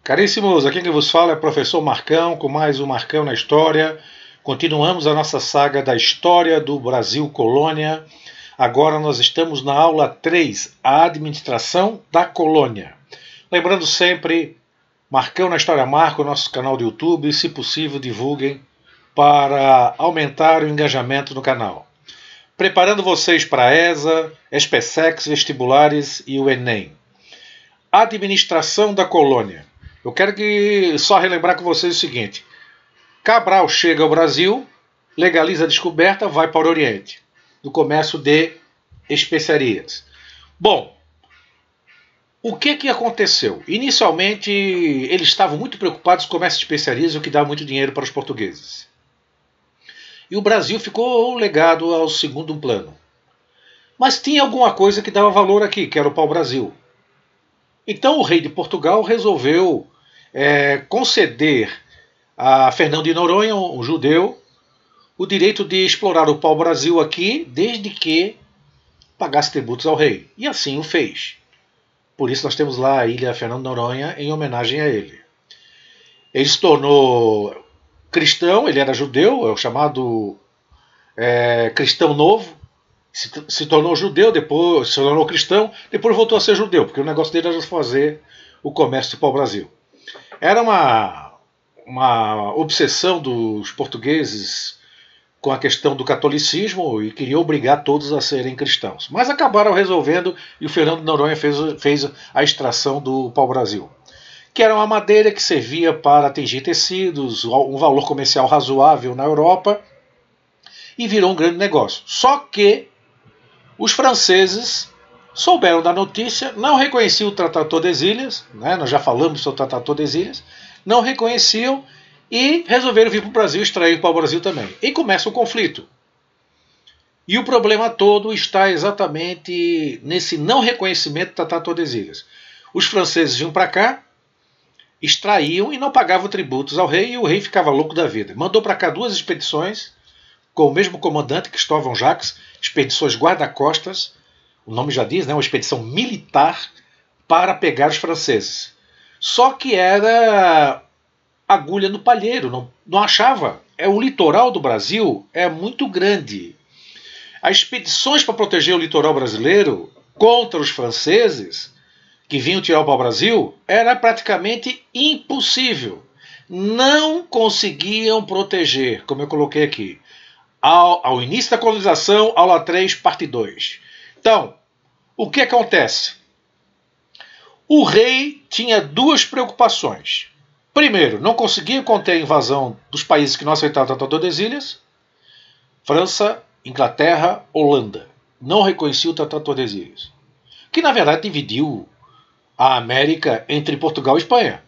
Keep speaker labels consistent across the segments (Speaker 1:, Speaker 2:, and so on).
Speaker 1: Caríssimos, aqui quem vos fala é o professor Marcão, com mais um Marcão na História. Continuamos a nossa saga da história do Brasil colônia. Agora nós estamos na aula 3, a administração da colônia. Lembrando sempre, Marcão na História Marco, nosso canal do YouTube, se possível divulguem para aumentar o engajamento no canal. Preparando vocês para a ESA, SPSEC, vestibulares e o Enem. Administração da colônia. Eu quero só relembrar com vocês o seguinte. Cabral chega ao Brasil, legaliza a descoberta, vai para o Oriente, do comércio de especiarias. Bom, o que aconteceu? Inicialmente, eles estavam muito preocupados com o comércio de especiarias, o que dá muito dinheiro para os portugueses. E o Brasil ficou legado ao segundo plano. Mas tinha alguma coisa que dava valor aqui, que era o pau-brasil. Então o rei de Portugal resolveu conceder a Fernando de Noronha, um judeu, o direito de explorar o pau-brasil aqui, desde que pagasse tributos ao rei. E assim o fez. Por isso nós temos lá a ilha Fernando de Noronha em homenagem a ele. Ele se tornou cristão, ele era judeu, é o chamado cristão novo. Se tornou judeu, depois se tornou cristão, depois voltou a ser judeu, porque o negócio dele era fazer o comércio do pau-brasil. Era uma obsessão dos portugueses com a questão do catolicismo e queria obrigar todos a serem cristãos. Mas acabaram resolvendo e o Fernando de Noronha fez a extração do pau-brasil, que era uma madeira que servia para atingir tecidos, um valor comercial razoável na Europa, e virou um grande negócio. Só que os franceses souberam da notícia, não reconheciam o Tratado de Tordesilhas, nós já falamos sobre o Tratado de Tordesilhas, não reconheciam e resolveram vir para o Brasil, extrair para o Brasil também. E começa o conflito. E o problema todo está exatamente nesse não reconhecimento do Tratado de Tordesilhas. Os franceses vinham para cá, extraíam e não pagavam tributos ao rei, e o rei ficava louco da vida. Mandou para cá 2 expedições, com o mesmo comandante, Cristóvão Jacques, expedições guarda-costas, o nome já diz, uma expedição militar para pegar os franceses. Só que era agulha no palheiro, não achava. O litoral do Brasil é muito grande. As expedições para proteger o litoral brasileiro contra os franceses, que vinham tirar o pau-brasil, era praticamente impossível. Não conseguiam proteger, como eu coloquei aqui. Ao início da colonização, aula 3, parte 2. Então, o que acontece? O rei tinha 2 preocupações. Primeiro, não conseguia conter a invasão dos países que não aceitavam o Tratado de Tordesilhas. França, Inglaterra, Holanda. Não reconhecia o Tratado de Tordesilhas. Que, na verdade, dividiu a América entre Portugal e Espanha.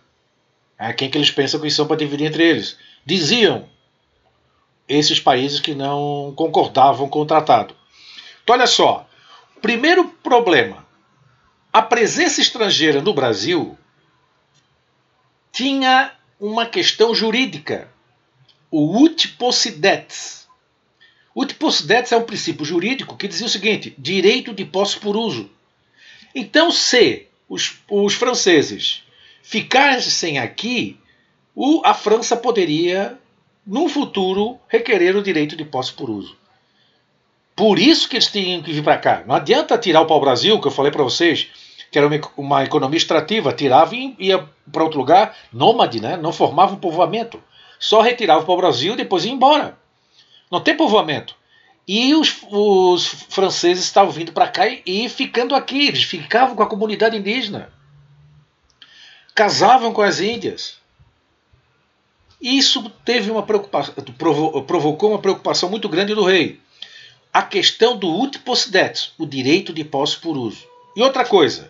Speaker 1: Quem que eles pensam que são para dividir entre eles? Diziam esses países que não concordavam com o tratado. Então, olha só. Primeiro problema. A presença estrangeira no Brasil tinha uma questão jurídica. O ut possidetis. Ut possidetis é um princípio jurídico que dizia o seguinte: direito de posse por uso. Então, se os franceses ficassem aqui, a França poderia, no futuro, requerer o direito de posse por uso. Por isso que eles tinham que vir para cá. Não adianta tirar o pau-brasil, que eu falei para vocês, que era uma economia extrativa, tirava e ia para outro lugar, nômade, não formava um povoamento. Só retirava o pau-brasil e depois ia embora. Não tem povoamento. E os franceses estavam vindo para cá e ficando aqui. Eles ficavam com a comunidade indígena. Casavam com as índias. Isso teve provocou uma preocupação muito grande do rei. A questão do ut possidetis, o direito de posse por uso. E outra coisa,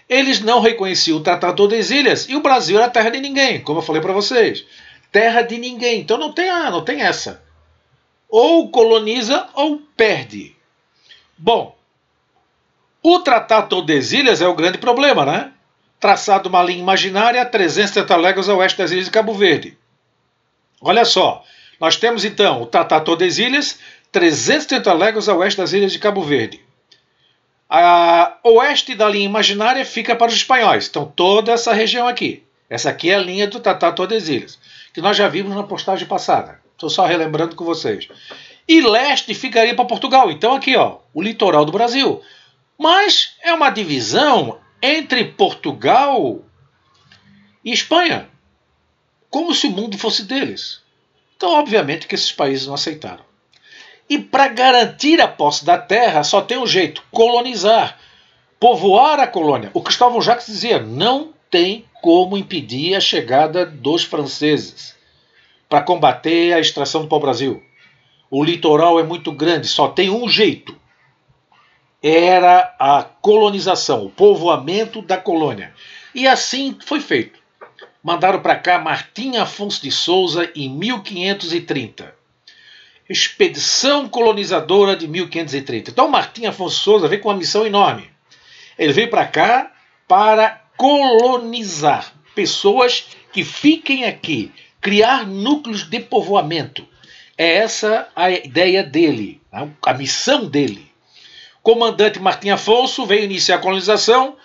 Speaker 1: eles não reconheciam o Tratado de Tordesilhas e o Brasil era terra de ninguém, como eu falei para vocês. Terra de ninguém. Então não tem essa. Ou coloniza ou perde. Bom, o Tratado de Tordesilhas é o grande problema, Traçado uma linha imaginária a 370 léguas a oeste das ilhas de Cabo Verde. Olha só, nós temos então o Tratado de Tordesilhas, 330 léguas a oeste das ilhas de Cabo Verde. A oeste da linha imaginária fica para os espanhóis, então toda essa região aqui. Essa aqui é a linha do Tratado de Tordesilhas, que nós já vimos na postagem passada. Estou só relembrando com vocês. E leste ficaria para Portugal. Então aqui, ó, o litoral do Brasil. Mas é uma divisão entre Portugal e Espanha, como se o mundo fosse deles. Então, obviamente, que esses países não aceitaram. E para garantir a posse da terra, só tem um jeito: colonizar, povoar a colônia. O Cristóvão Jacques dizia: não tem como impedir a chegada dos franceses para combater a extração do pau-brasil. O litoral é muito grande, só tem um jeito. Era a colonização, o povoamento da colônia. E assim foi feito. Mandaram para cá Martim Afonso de Souza em 1530. Expedição colonizadora de 1530. Então Martim Afonso de Souza veio com uma missão enorme. Ele veio para cá para colonizar pessoas que fiquem aqui, criar núcleos de povoamento. É essa a ideia dele, a missão dele. O comandante Martim Afonso veio iniciar a colonização.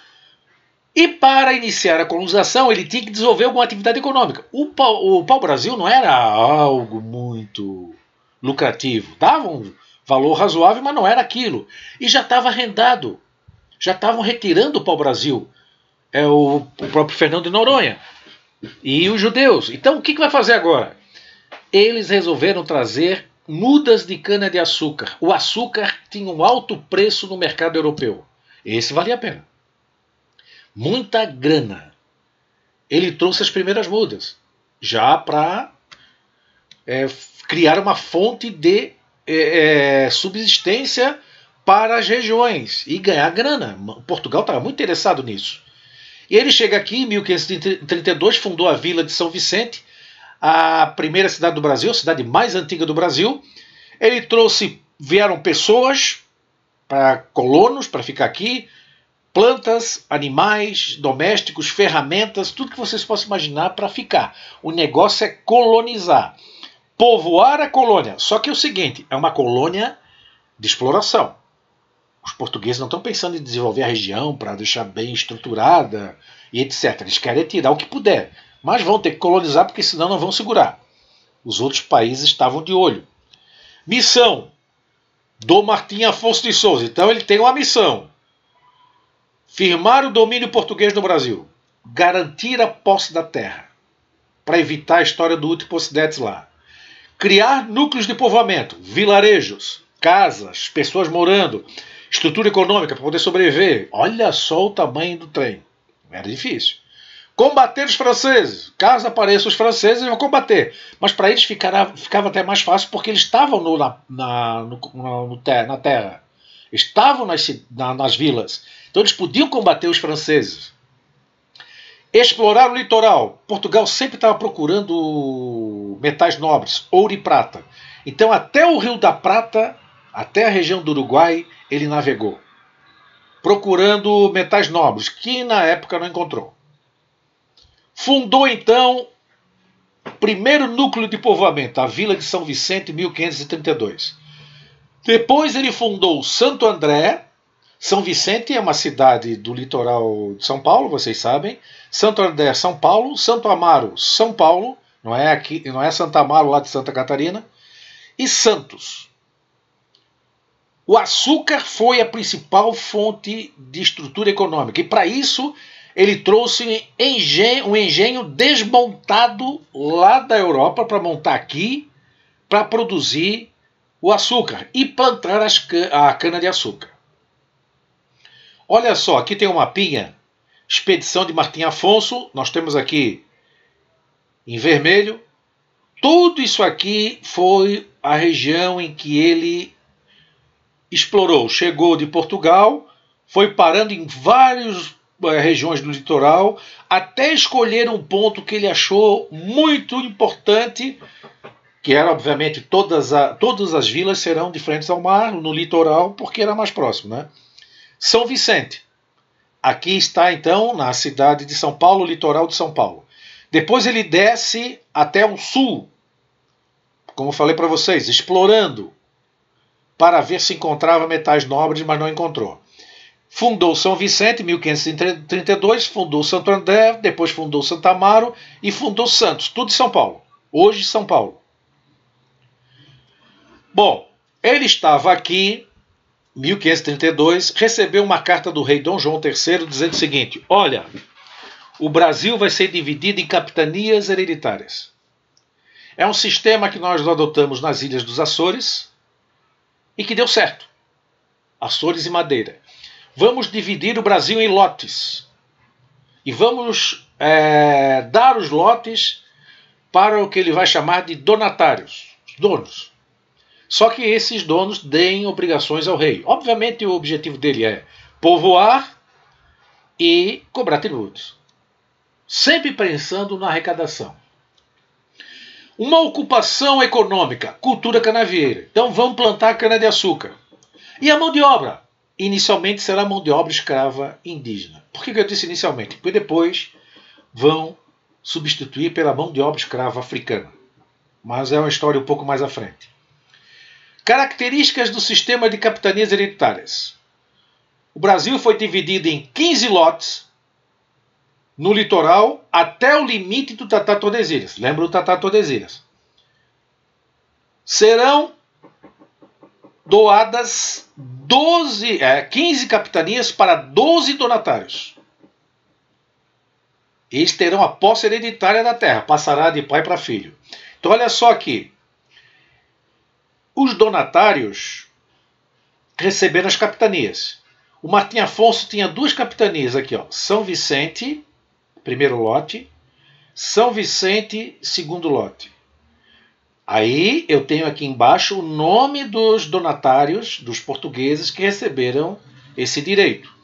Speaker 1: E para iniciar a colonização, ele tinha que desenvolver alguma atividade econômica. O pau-brasil não era algo muito lucrativo. Dava um valor razoável, mas não era aquilo. E já estava arrendado. Já estavam retirando o pau-brasil. O próprio Fernando de Noronha. E os judeus. Então, o que vai fazer agora? Eles resolveram trazer mudas de cana-de-açúcar. O açúcar tinha um alto preço no mercado europeu. Esse valia a pena. Muita grana. Ele trouxe as primeiras mudas, já para criar uma fonte de subsistência para as regiões e ganhar grana. Portugal estava muito interessado nisso. E ele chega aqui em 1532, fundou a Vila de São Vicente, a primeira cidade do Brasil, a cidade mais antiga do Brasil. Ele vieram pessoas, colonos, para ficar aqui, plantas, animais, domésticos, ferramentas, tudo que vocês possam imaginar para ficar. O negócio é colonizar, povoar a colônia. Só que é o seguinte, é uma colônia de exploração. Os portugueses não estão pensando em desenvolver a região para deixar bem estruturada e etc. Eles querem tirar o que puder, mas vão ter que colonizar porque senão não vão segurar. Os outros países estavam de olho. Missão do Martim Afonso de Souza. Então ele tem uma missão: firmar o domínio português no Brasil, garantir a posse da terra, para evitar a história do Uti Possidetis lá. Criar núcleos de povoamento, vilarejos, casas, pessoas morando, estrutura econômica para poder sobreviver. Olha só o tamanho do trem. Era difícil. Combater os franceses. Caso apareçam os franceses, eles vão combater. Mas para eles ficava até mais fácil, porque eles estavam na terra. Estavam nas vilas. Então eles podiam combater os franceses. Explorar o litoral. Portugal sempre estava procurando metais nobres, ouro e prata. Então até o Rio da Prata, até a região do Uruguai, ele navegou, procurando metais nobres, que na época não encontrou. Fundou então o primeiro núcleo de povoamento, a Vila de São Vicente, em 1532. Depois ele fundou Santo André. São Vicente é uma cidade do litoral de São Paulo, vocês sabem. Santo André, São Paulo. Santo Amaro, São Paulo. Não é Santa Amaro lá de Santa Catarina. E Santos. O açúcar foi a principal fonte de estrutura econômica. E para isso ele trouxe um engenho desmontado lá da Europa para montar aqui, para produzir o açúcar e plantar a cana-de-açúcar. Olha só, aqui tem um mapinha, expedição de Martim Afonso, nós temos aqui em vermelho. Tudo isso aqui foi a região em que ele explorou. Chegou de Portugal, foi parando em várias regiões do litoral, até escolher um ponto que ele achou muito importante, que era, obviamente, todas as vilas serão de frente ao mar, no litoral, porque era mais próximo, né? São Vicente. Aqui está, então, na cidade de São Paulo, litoral de São Paulo. Depois ele desce até o sul, como eu falei para vocês, explorando, para ver se encontrava metais nobres, mas não encontrou. Fundou São Vicente em 1532, fundou Santo André, depois fundou Santa Amaro e fundou Santos, tudo em São Paulo. Hoje São Paulo. Bom, ele estava aqui, 1532, recebeu uma carta do rei Dom João III dizendo o seguinte: olha, o Brasil vai ser dividido em capitanias hereditárias. É um sistema que nós adotamos nas Ilhas dos Açores e que deu certo. Açores e Madeira. Vamos dividir o Brasil em lotes. E vamos dar os lotes para o que ele vai chamar de donatários, donos. Só que esses donos deem obrigações ao rei. Obviamente o objetivo dele é povoar e cobrar tributos. Sempre pensando na arrecadação. Uma ocupação econômica, cultura canavieira. Então vamos plantar cana-de-açúcar. E a mão de obra? Inicialmente será mão de obra escrava indígena. Por que eu disse inicialmente? Porque depois vão substituir pela mão de obra escrava africana. Mas é uma história um pouco mais à frente. Características do sistema de capitanias hereditárias. O Brasil foi dividido em 15 lotes no litoral até o limite do Tatá-Tordesilhas. Lembra do Tatá-Tordesilhas? Serão doadas 15 capitanias para 12 donatários. Eles terão a posse hereditária da terra, passará de pai para filho. Então olha só aqui. Os donatários receberam as capitanias. O Martim Afonso tinha 2 capitanias aqui, ó. São Vicente, primeiro lote. São Vicente, segundo lote. Aí eu tenho aqui embaixo o nome dos donatários, dos portugueses que receberam esse direito.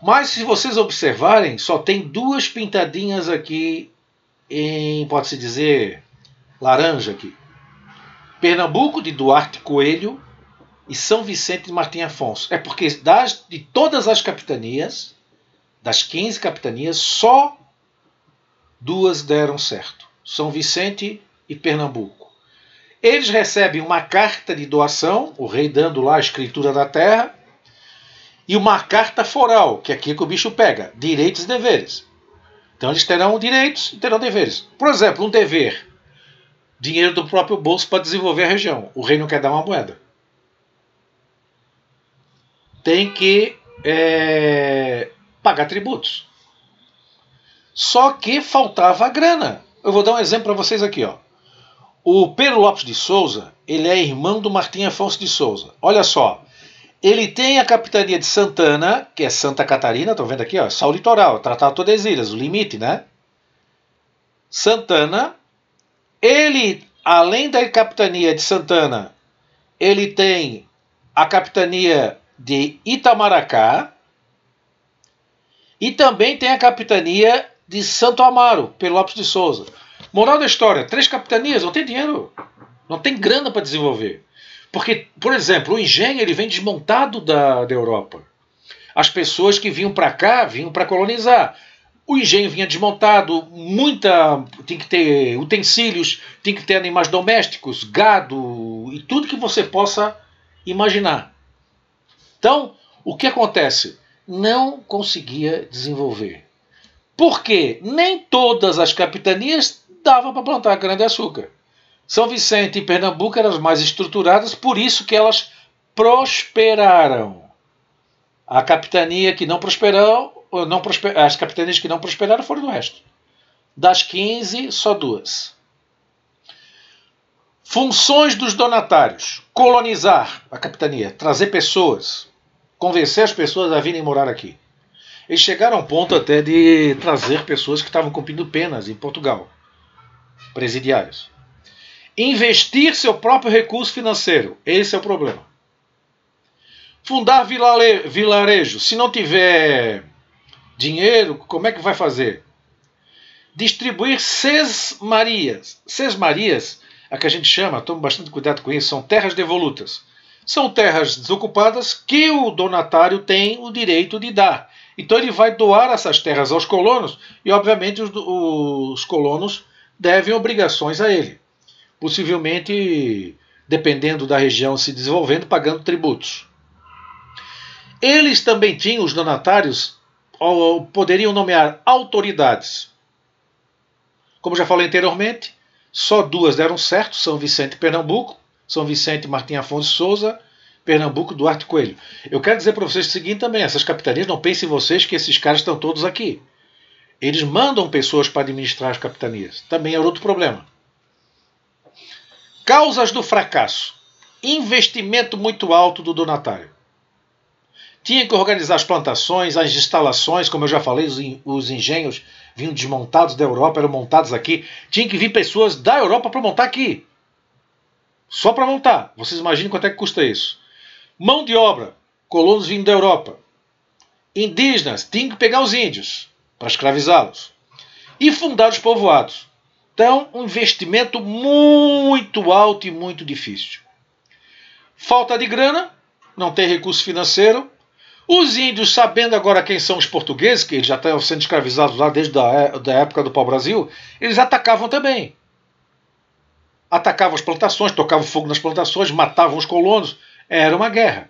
Speaker 1: Mas se vocês observarem, só tem 2 pintadinhas aqui em, pode-se dizer, laranja aqui. Pernambuco, de Duarte Coelho, e São Vicente de Martim Afonso. É porque de todas as capitanias, das 15 capitanias, só 2 deram certo. São Vicente e Pernambuco. Eles recebem uma carta de doação, o rei dando lá a escritura da terra, e uma carta foral, que aqui é que o bicho pega, direitos e deveres. Então eles terão direitos e terão deveres. Por exemplo, um dever, dinheiro do próprio bolso para desenvolver a região. O rei não quer dar uma moeda. Tem que pagar tributos. Só que faltava a grana. Eu vou dar um exemplo para vocês aqui, ó. O Pedro Lopes de Souza, ele é irmão do Martim Afonso de Souza. Olha só, ele tem a capitania de Santana, que é Santa Catarina, estão vendo aqui, ó, só o litoral, Tratado Tordesilhas, o limite, né? Santana, ele, além da capitania de Santana, ele tem a capitania de Itamaracá e também tem a capitania de Santo Amaro, Pedro Lopes de Souza. Moral da história, 3 capitanias, não tem dinheiro, não tem grana para desenvolver. Porque, por exemplo, o engenho ele vem desmontado da Europa. As pessoas que vinham para cá, vinham para colonizar. O engenho vinha desmontado, tem que ter utensílios, tem que ter animais domésticos, gado e tudo que você possa imaginar. Então, o que acontece? Não conseguia desenvolver. Por quê? Nem todas as capitanias davam para plantar cana-de-açúcar. São Vicente e Pernambuco eram as mais estruturadas, por isso que elas prosperaram. A capitania que não prosperou, as capitanias que não prosperaram foram do resto. Das 15, só 2. Funções dos donatários: colonizar a capitania, trazer pessoas, convencer as pessoas a virem morar aqui. Eles chegaram ao ponto até de trazer pessoas que estavam cumprindo penas em Portugal, presidiários. Investir seu próprio recurso financeiro, esse é o problema. Fundar vilarejo, se não tiver dinheiro, como é que vai fazer? Distribuir sesmarias. Sesmarias, a que a gente chama, tome bastante cuidado com isso, são terras devolutas. São terras desocupadas que o donatário tem o direito de dar. Então ele vai doar essas terras aos colonos e, obviamente, os colonos devem obrigações a ele. Possivelmente, dependendo da região se desenvolvendo, pagando tributos. Eles também tinham, os donatários, poderiam nomear autoridades. Como já falei anteriormente, só duas deram certo, São Vicente e Pernambuco, São Vicente Martim Afonso de Souza, Pernambuco Duarte Coelho. Eu quero dizer para vocês o seguinte também, essas capitanias, não pensem vocês que esses caras estão todos aqui. Eles mandam pessoas para administrar as capitanias. Também é outro problema. Causas do fracasso. Investimento muito alto do donatário. Tinha que organizar as plantações, as instalações, como eu já falei, os engenhos vinham desmontados da Europa, eram montados aqui. Tinha que vir pessoas da Europa para montar aqui. Só para montar. Vocês imaginem quanto é que custa isso. Mão de obra. Colonos vindo da Europa. Indígenas. Tinha que pegar os índios para escravizá-los. E fundar os povoados. Então, um investimento muito alto e muito difícil. Falta de grana. Não tem recurso financeiro. Os índios, sabendo agora quem são os portugueses, que eles já estão sendo escravizados lá desde a época do pau-brasil, eles atacavam também. Atacavam as plantações, tocavam fogo nas plantações, matavam os colonos. Era uma guerra.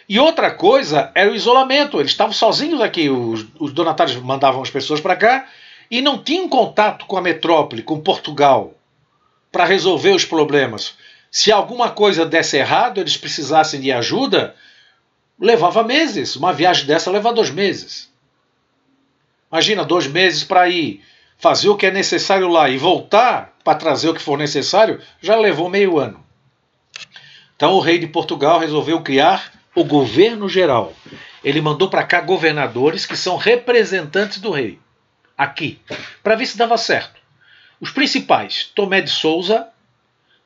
Speaker 1: E outra coisa era o isolamento. Eles estavam sozinhos aqui. Os donatários mandavam as pessoas para cá e não tinham contato com a metrópole, com Portugal, para resolver os problemas. Se alguma coisa desse errado, eles precisassem de ajuda, levava meses. Uma viagem dessa leva 2 meses. Imagina, 2 meses para ir fazer o que é necessário lá e voltar para trazer o que for necessário, já levou meio ano. Então o rei de Portugal resolveu criar o governo geral. Ele mandou para cá governadores que são representantes do rei. Aqui. Para ver se dava certo. Os principais, Tomé de Souza,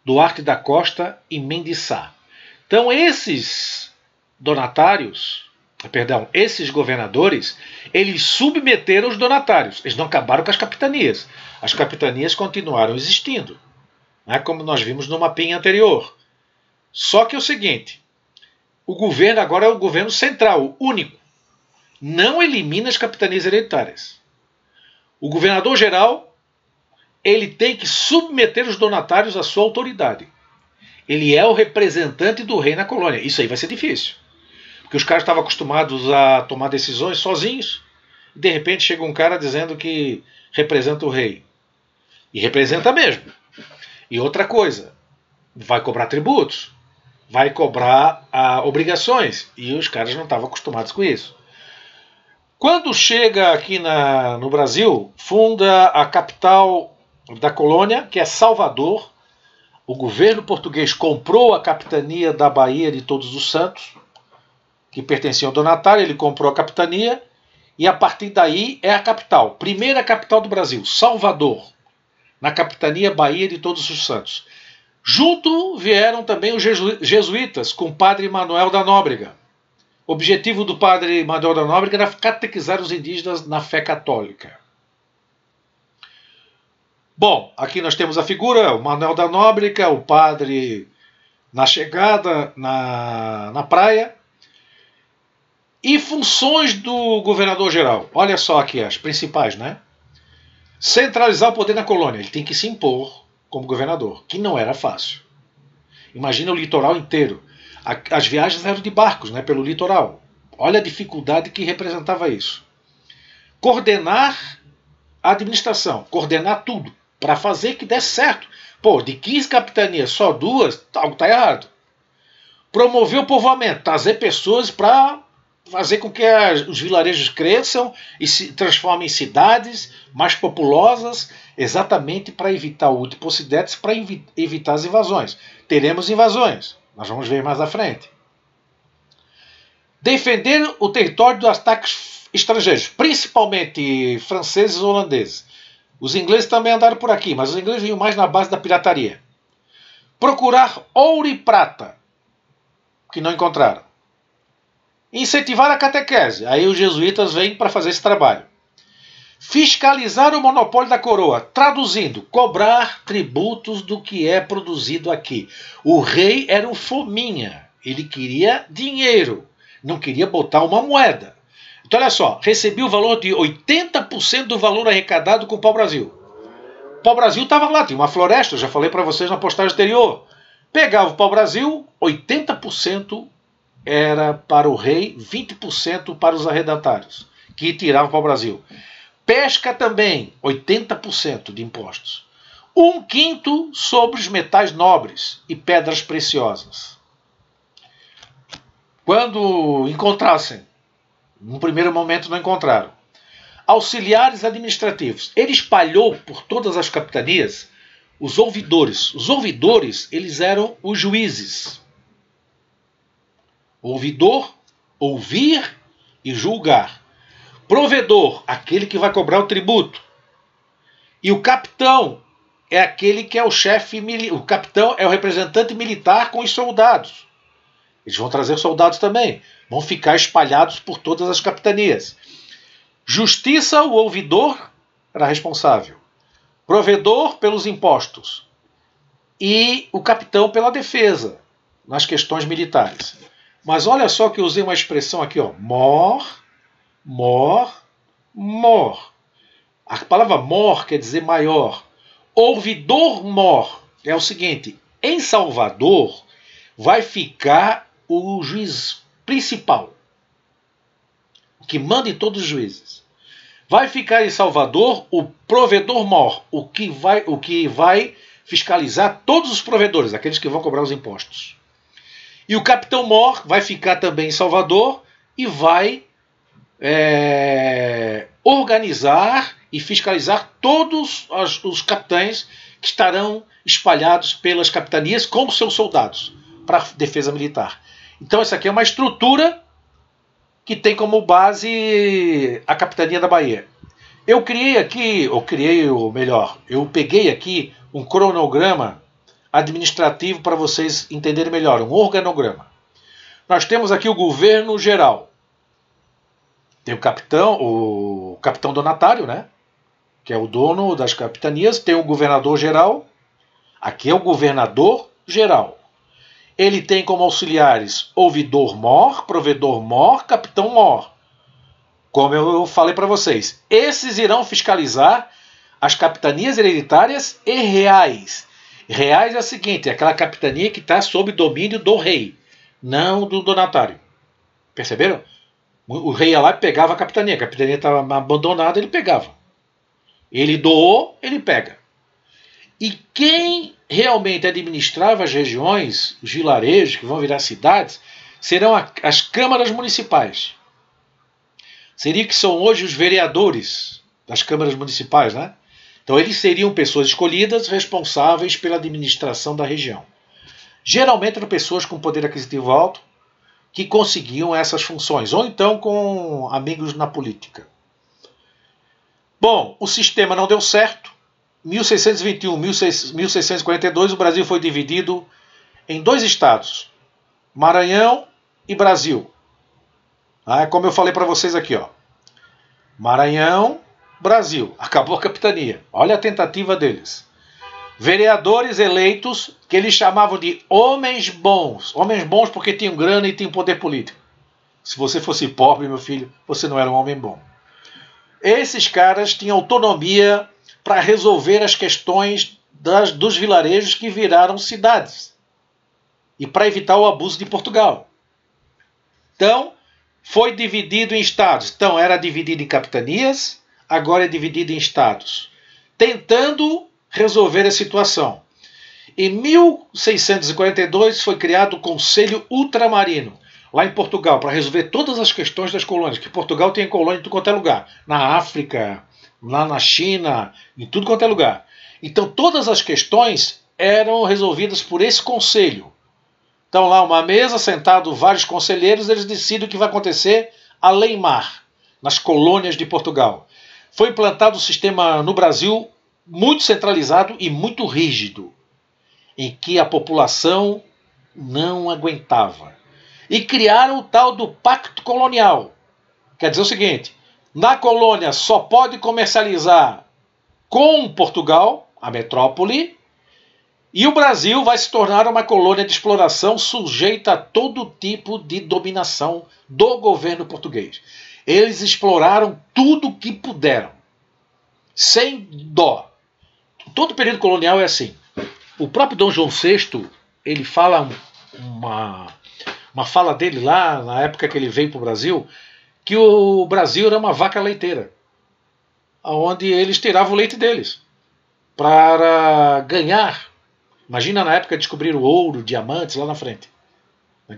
Speaker 1: Duarte da Costa e Mendes Sá. Então esses esses governadores, eles submeteram os donatários. Eles não acabaram com as capitanias. As capitanias continuaram existindo, né, como nós vimos no mapinha anterior. Só que é o seguinte, o governo agora é o governo central, único. Não elimina as capitanias hereditárias. O governador geral, ele tem que submeter os donatários à sua autoridade. Ele é o representante do rei na colônia. Isso aí vai ser difícil. Porque os caras estavam acostumados a tomar decisões sozinhos, e de repente chega um cara dizendo que representa o rei. E representa mesmo. E outra coisa, vai cobrar tributos, vai cobrar obrigações, e os caras não estavam acostumados com isso. Quando chega aqui no Brasil, funda a capital da colônia, que é Salvador. O governo português comprou a capitania da Baía de Todos os Santos, que pertencia ao donatário, ele comprou a capitania, e a partir daí é a capital. Primeira capital do Brasil, Salvador, na capitania Baía de Todos os Santos. Junto vieram também os jesuítas, com o padre Manuel da Nóbrega. O objetivo do padre Manuel da Nóbrega era catequizar os indígenas na fé católica. Bom, aqui nós temos a figura, o Manuel da Nóbrega, o padre na chegada, na praia. E funções do governador geral. Olha só aqui as principais, né? Centralizar o poder na colônia. Ele tem que se impor como governador, que não era fácil. Imagina o litoral inteiro. As viagens eram de barcos, né, pelo litoral. Olha a dificuldade que representava isso. Coordenar a administração, coordenar tudo, para fazer que desse certo. Pô, de 15 capitanias, só 2, algo está errado. Promover o povoamento, trazer pessoas para fazer com que os vilarejos cresçam e se transformem em cidades mais populosas, exatamente para evitar o Utposidentes, para evitar as invasões. Teremos invasões, nós vamos ver mais à frente. Defender o território dos ataques estrangeiros, principalmente franceses e holandeses. Os ingleses também andaram por aqui, mas os ingleses vinham mais na base da pirataria. Procurar ouro e prata, que não encontraram. Incentivar a catequese. Aí os jesuítas vêm para fazer esse trabalho. Fiscalizar o monopólio da coroa. Traduzindo, cobrar tributos do que é produzido aqui. O rei era um fominha. Ele queria dinheiro. Não queria botar uma moeda. Então olha só, recebi o valor de 80% do valor arrecadado com o pau-brasil. O pau-brasil estava lá, tinha uma floresta, eu já falei para vocês na postagem anterior. Pegava o pau-brasil, 80% era para o rei, 20% para os arrendatários, que tiravam para o Brasil. Pesca também, 80% de impostos. 1/5 sobre os metais nobres e pedras preciosas. Quando encontrassem, num primeiro momento não encontraram, auxiliares administrativos. Ele espalhou por todas as capitanias os ouvidores. Os ouvidores, eles eram os juízes. Ouvidor, ouvir e julgar. Provedor, aquele que vai cobrar o tributo. E o capitão é aquele que é o chefe, o capitão é o representante militar com os soldados. Eles vão trazer soldados também. Vão ficar espalhados por todas as capitanias. Justiça, o ouvidor era responsável. Provedor pelos impostos. E o capitão pela defesa, nas questões militares. Mas olha só que eu usei uma expressão aqui, ó. Mor. A palavra mor quer dizer maior. Ouvidor mor é o seguinte: em Salvador vai ficar o juiz principal, que manda em todos os juízes. Vai ficar em Salvador o provedor mor, o que vai fiscalizar todos os provedores, aqueles que vão cobrar os impostos. E o capitão mor vai ficar também em Salvador e vai organizar e fiscalizar todos os capitães que estarão espalhados pelas capitanias com os seus soldados para a defesa militar. Então essa aqui é uma estrutura que tem como base a capitania da Bahia. Eu peguei aqui um cronograma administrativo para vocês entenderem melhor, um organograma. Nós temos aqui o governo geral. Tem o capitão donatário, né? Que é o dono das capitanias. Tem o governador geral. Aqui é o governador geral. Ele tem como auxiliares ouvidor mor, provedor mor, capitão mor. Como eu falei para vocês, esses irão fiscalizar as capitanias hereditárias e reais. Reais é o seguinte, é aquela capitania que está sob domínio do rei, não do donatário. Perceberam? O rei ia lá e pegava a capitania estava abandonada, ele pegava. Ele doou, ele pega. E quem realmente administrava as regiões, os vilarejos que vão virar cidades, serão as câmaras municipais. Seria que são hoje os vereadores das câmaras municipais, né? Então eles seriam pessoas escolhidas responsáveis pela administração da região. Geralmente eram pessoas com poder aquisitivo alto que conseguiam essas funções, ou então com amigos na política. Bom, o sistema não deu certo. 1621, 1642, o Brasil foi dividido em 2 estados, Maranhão e Brasil. Como eu falei para vocês aqui, ó. Maranhão, Brasil. Acabou a capitania. Olha a tentativa deles. Vereadores eleitos que eles chamavam de homens bons. Homens bons porque tinham grana e tinham poder político. Se você fosse pobre, meu filho, você não era um homem bom. Esses caras tinham autonomia para resolver as questões dos vilarejos que viraram cidades. E para evitar o abuso de Portugal. Então, foi dividido em estados. Então, era dividido em capitanias, agora é dividido em estados. Tentando resolver a situação. Em 1642 foi criado o Conselho Ultramarino, lá em Portugal, para resolver todas as questões das colônias, que Portugal tem colônia em tudo quanto é lugar. Na África, lá na China, em tudo quanto é lugar. Então todas as questões eram resolvidas por esse conselho. Então lá uma mesa, sentado vários conselheiros, eles decidem o que vai acontecer além-mar, nas colônias de Portugal. Foi implantado um sistema no Brasil muito centralizado e muito rígido, em que a população não aguentava. E criaram o tal do Pacto Colonial. Quer dizer o seguinte, na colônia só pode comercializar com Portugal, a metrópole, e o Brasil vai se tornar uma colônia de exploração sujeita a todo tipo de dominação do governo português. Eles exploraram tudo o que puderam, sem dó. Todo período colonial é assim. O próprio Dom João VI, ele fala uma fala dele lá, na época que ele veio para o Brasil, que o Brasil era uma vaca leiteira, onde eles tiravam o leite deles para ganhar. Imagina na época descobrir o ouro, diamantes lá na frente.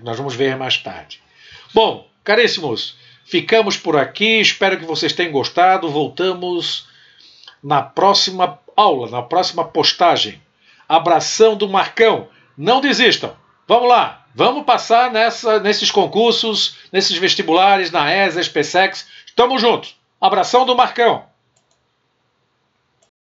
Speaker 1: Nós vamos ver mais tarde. Bom, caríssimos, ficamos por aqui. Espero que vocês tenham gostado. Voltamos na próxima aula, na próxima postagem. Abração do Marcão. Não desistam. Vamos lá. Vamos passar nesses concursos, nesses vestibulares, na ESA, SpaceX. Estamos juntos. Abração do Marcão.